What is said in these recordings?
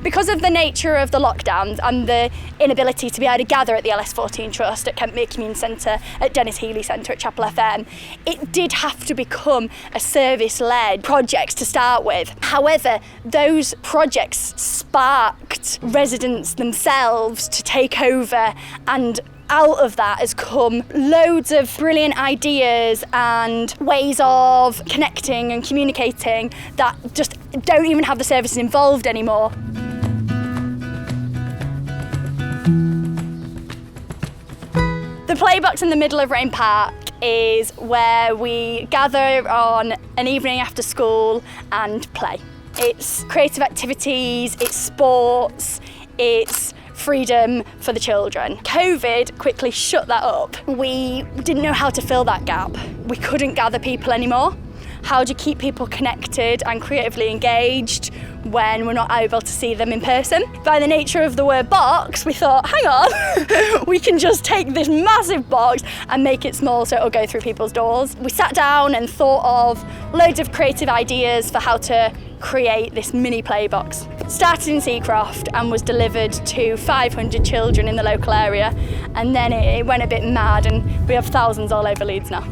Because of the nature of the lockdowns and the inability to be able to gather at the LS14 Trust, at Kentmere Community Centre, at Dennis Healy Centre, at Chapel FM, it did have to become a service-led project to start with. However, those projects sparked residents themselves to take over, and out of that has come loads of brilliant ideas and ways of connecting and communicating that just don't even have the services involved anymore. The playbox in the middle of Rain Park is where we gather on an evening after school and play. It's creative activities, it's sports, it's freedom for the children. COVID quickly shut that up. We didn't know how to fill that gap. We couldn't gather people anymore. How do you keep people connected and creatively engaged when we're not able to see them in person? By the nature of the word box, we thought, hang on, we can just take this massive box and make it small so it'll go through people's doors. We sat down and thought of loads of creative ideas for how to create this mini playbox. Started in Seacroft and was delivered to 500 children in the local area, and then it went a bit mad and we have thousands all over Leeds now.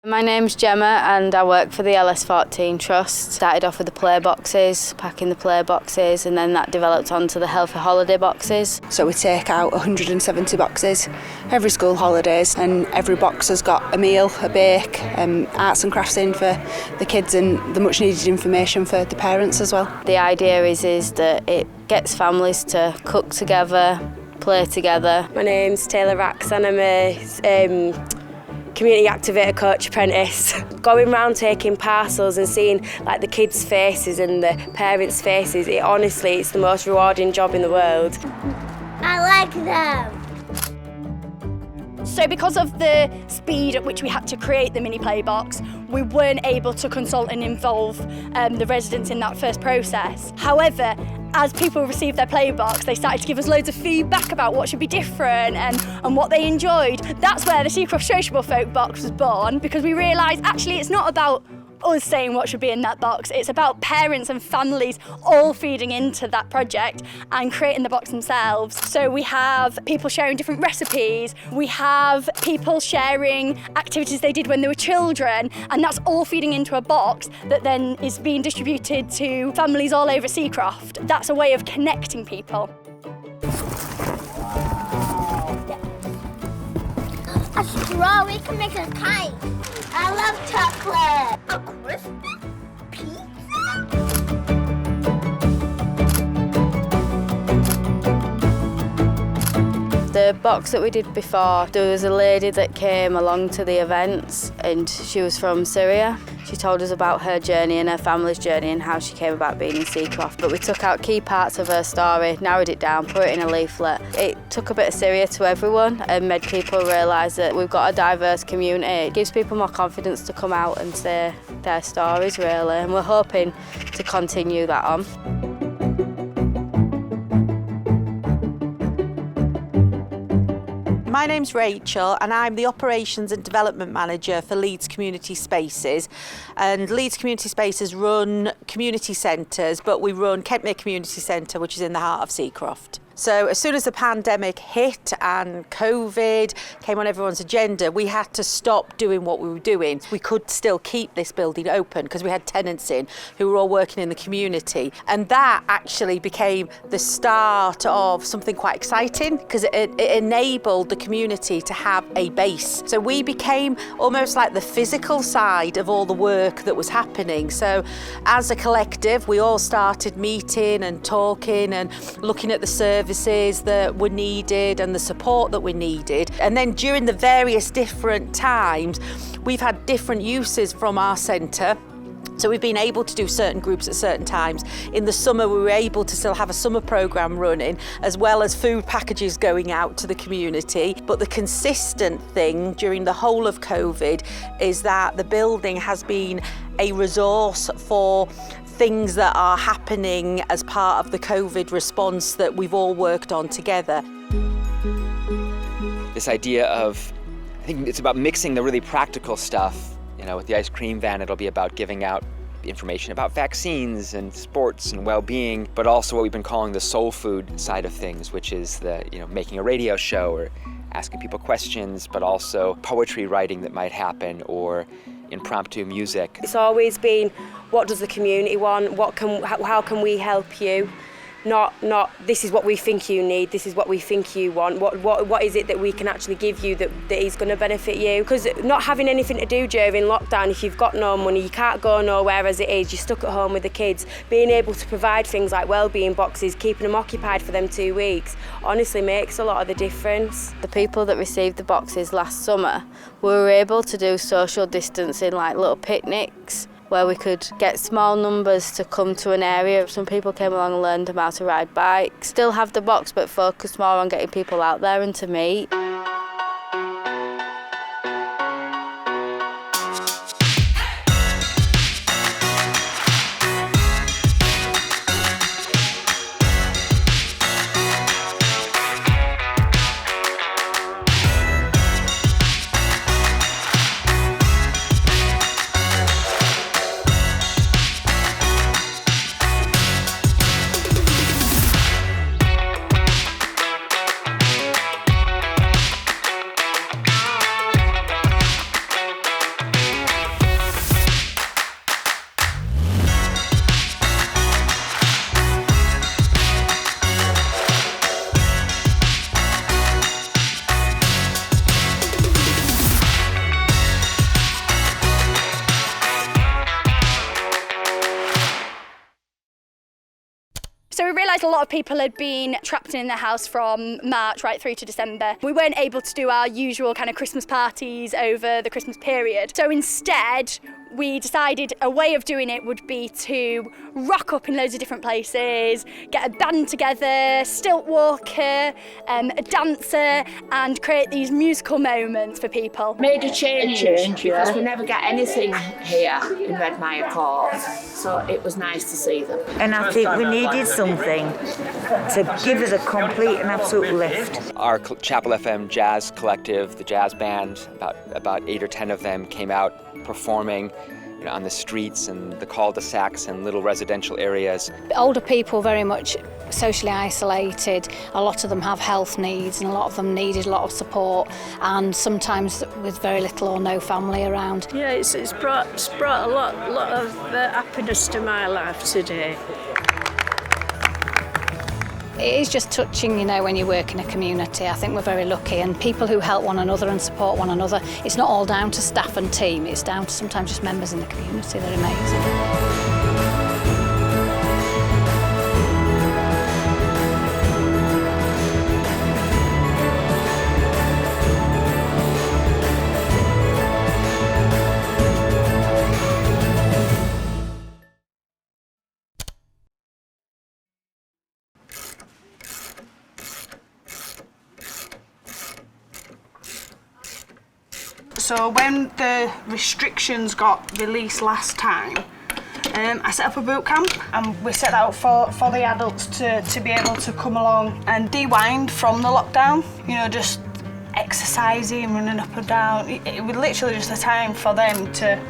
My name's Gemma and I work for the LS14 Trust. Started off with the play boxes, packing the play boxes, and then that developed onto the healthy holiday boxes. So we take out 170 boxes every school holidays, and every box has got a meal, a bake, arts and crafts in for the kids, and the much needed information for the parents as well. The idea is that it gets families to cook together, play together. My name's Taylor Rax and I'm a community activator coach apprentice. Going round taking parcels and seeing like the kids' faces and the parents' faces, it's the most rewarding job in the world. I like them. So because of the speed at which we had to create the mini playbox, we weren't able to consult and involve the residents in that first process. However, as people received their playbox, they started to give us loads of feedback about what should be different and what they enjoyed. That's where the Seacroft Sociable Folk box was born, because we realised actually it's not about us saying what should be in that box, it's about parents and families all feeding into that project and creating the box themselves. So we have people sharing different recipes, we have people sharing activities they did when they were children, and that's all feeding into a box that then is being distributed to families all over Seacroft. That's a way of connecting people. A straw, we can make a kite. I love chocolate. A Christmas pizza? The box that we did before, there was a lady that came along to the events and she was from Syria. She told us about her journey and her family's journey and how she came about being in Seacroft. But we took out key parts of her story, narrowed it down, put it in a leaflet. It took a bit of Syria to everyone and made people realise that we've got a diverse community. It gives people more confidence to come out and say their stories, really, and we're hoping to continue that on. My name's Rachel and I'm the Operations and Development Manager for Leeds Community Spaces. And Leeds Community Spaces run community centres, but we run Kentmere Community Centre, which is in the heart of Seacroft. So as soon as the pandemic hit and COVID came on everyone's agenda, we had to stop doing what we were doing. We could still keep this building open because we had tenants in who were all working in the community. And that actually became the start of something quite exciting because it enabled the community to have a base. So we became almost like the physical side of all the work that was happening. So as a collective, we all started meeting and talking and looking at the services that were needed and the support that we needed. And then during the various different times, we've had different uses from our centre. So we've been able to do certain groups at certain times. In the summer, we were able to still have a summer programme running, as well as food packages going out to the community. But the consistent thing during the whole of COVID is that the building has been a resource for things that are happening as part of the COVID response that we've all worked on together. This idea of, I think it's about mixing the really practical stuff. You know, with the ice cream van, it'll be about giving out information about vaccines and sports and well-being, but also what we've been calling the soul food side of things, which is making a radio show or asking people questions, but also poetry writing that might happen or impromptu music. It's always been, what does the community want? How can we help you? Not this is what we think you need, this is what we think you want. What is it that we can actually give you that is going to benefit you? Because not having anything to do during lockdown, if you've got no money, you can't go nowhere as it is, you're stuck at home with the kids, being able to provide things like wellbeing boxes, keeping them occupied for them 2 weeks, honestly makes a lot of the difference. The people that received the boxes last summer, we were able to do social distancing, like little picnics, where we could get small numbers to come to an area. Some people came along and learned how to ride bikes. Still have the box, but focus more on getting people out there and to meet. So we realised a lot of people had been trapped in their house from March right through to December. We weren't able to do our usual kind of Christmas parties over the Christmas period. So instead, we decided a way of doing it would be to rock up in loads of different places, get a band together, stilt walker, a dancer, and create these musical moments for people. Made a change because we never get anything here in Redmire Court, so it was nice to see them. And I think we needed something to give us a complete and absolute lift. Our Chapel FM Jazz Collective, the jazz band, about 8 or 10 of them came out performing on the streets and the cul-de-sacs and little residential areas. Older people very much socially isolated. A lot of them have health needs and a lot of them needed a lot of support, and sometimes with very little or no family around. Yeah, it's brought a lot of happiness to my life today. It is just touching, when you work in a community. I think we're very lucky, and people who help one another and support one another, it's not all down to staff and team, it's down to sometimes just members in the community. They're amazing. So when the restrictions got released last time, I set up a boot camp, and we set out for the adults to be able to come along and de-wind from the lockdown, just exercising, running up and down. It was literally just a time for them to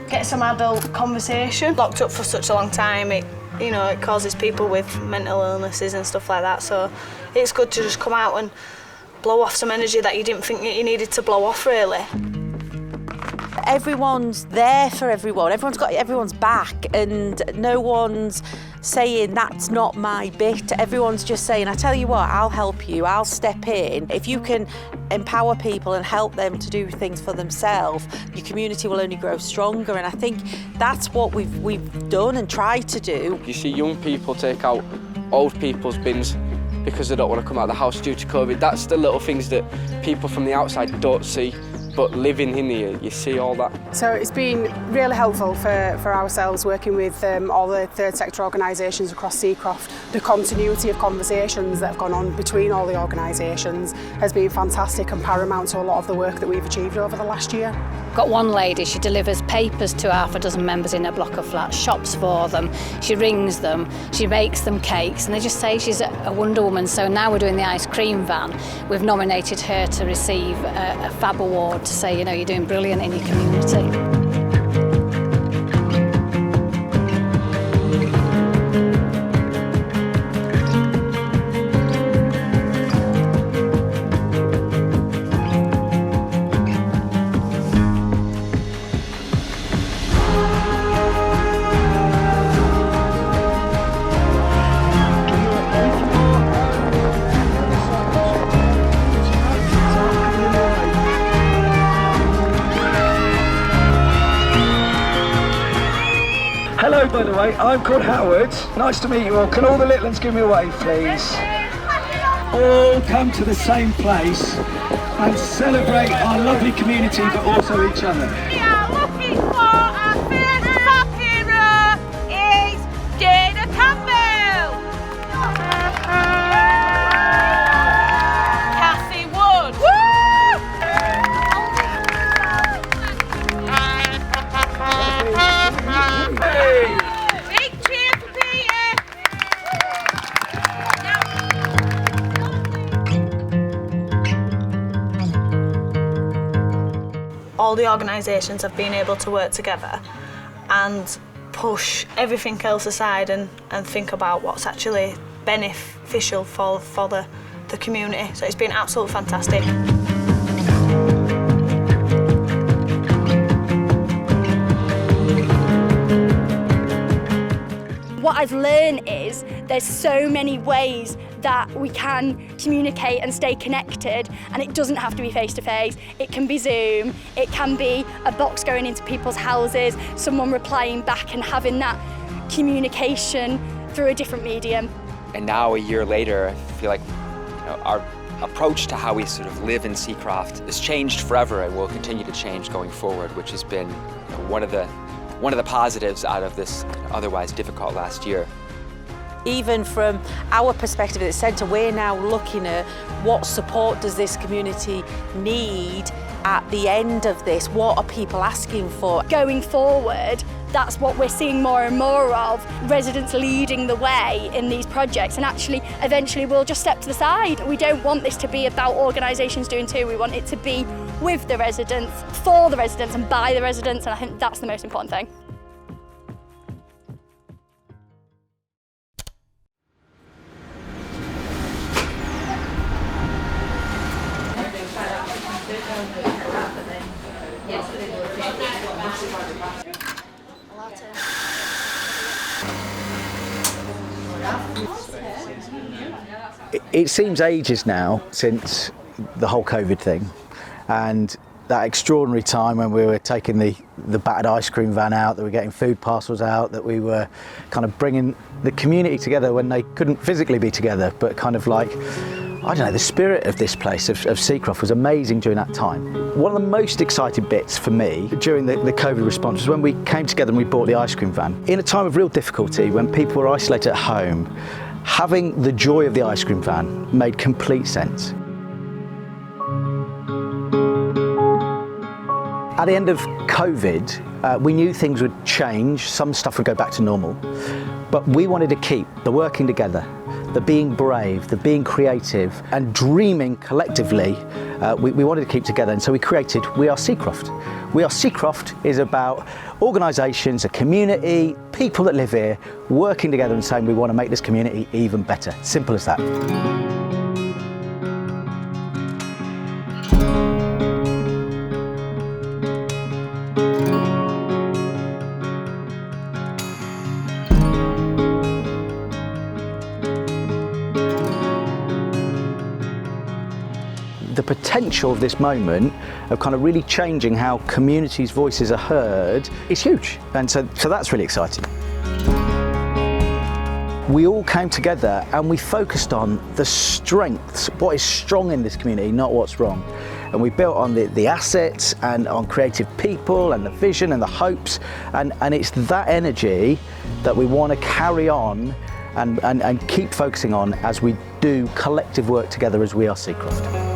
get some adult conversation. Locked up for such a long time, you know, it causes people with mental illnesses and stuff like that. So it's good to just come out and blow off some energy that you didn't think that you needed to blow off, really. Everyone's there for everyone. Everyone's got everyone's back, and no one's saying that's not my bit. Everyone's just saying, I tell you what, I'll help you, I'll step in. If you can empower people and help them to do things for themselves, your community will only grow stronger, and I think that's what we've done and tried to do. You see young people take out old people's bins because they don't want to come out of the house due to COVID. That's the little things that people from the outside don't see. But living in here, you see all that. So it's been really helpful for ourselves working with all the third sector organisations across Seacroft. The continuity of conversations that have gone on between all the organisations has been fantastic and paramount to a lot of the work that we've achieved over the last year. Got one lady, she delivers papers to half a dozen members in her block of flats, shops for them, she rings them, she makes them cakes, and they just say she's a Wonder Woman. So now we're doing the ice cream van. We've nominated her to receive a Fab Award to say, you know, you're doing brilliant in your community. Hello, by the way, I'm called Howard. Nice to meet you all. Can all the little ones give me a wave, please? All come to the same place and celebrate our lovely community, but also each other. We are looking for our first top hero is Dana Campbell. Cassie Wood. Hey! Big cheer for Peter. All the organisations have been able to work together and push everything else aside and think about what's actually beneficial for the community. So it's been absolutely fantastic. What I've learned is there's so many ways that we can communicate and stay connected, and it doesn't have to be face-to-face. It can be Zoom, it can be a box going into people's houses, someone replying back and having that communication through a different medium. And now, a year later, I feel like our approach to how we sort of live in Seacroft has changed forever and will continue to change going forward, which has been one of the positives out of this otherwise difficult last year. Even from our perspective at the centre, we're now looking at what support does this community need at the end of this? What are people asking for? Going forward, that's what we're seeing more and more of, residents leading the way in these projects, and actually eventually we'll just step to the side. We don't want this to be about organisations doing too, we want it to be with the residents, for the residents and by the residents, and I think that's the most important thing. It seems ages now since the whole COVID thing, and that extraordinary time when we were taking the battered ice cream van out, that we were getting food parcels out, that we were kind of bringing the community together when they couldn't physically be together, but kind of like, I don't know, the spirit of this place, of Seacroft, was amazing during that time. One of the most exciting bits for me during the COVID response was when we came together and we bought the ice cream van. In a time of real difficulty, when people were isolated at home, having the joy of the ice cream van made complete sense. At the end of COVID, we knew things would change, some stuff would go back to normal, but we wanted to keep the working together, the being brave, the being creative and dreaming collectively, we wanted to keep together, and so we created WeAreSeacroft. WeAreSeacroft is about organisations, a community, people that live here, working together and saying we want to make this community even better. Simple as that. The potential of this moment of kind of really changing how communities' voices are heard is huge, and so that's really exciting. We all came together and we focused on the strengths, what is strong in this community, not what's wrong. And we built on the assets and on creative people and the vision and the hopes, and it's that energy that we want to carry on and keep focusing on as we do collective work together as WeAreSeacroft.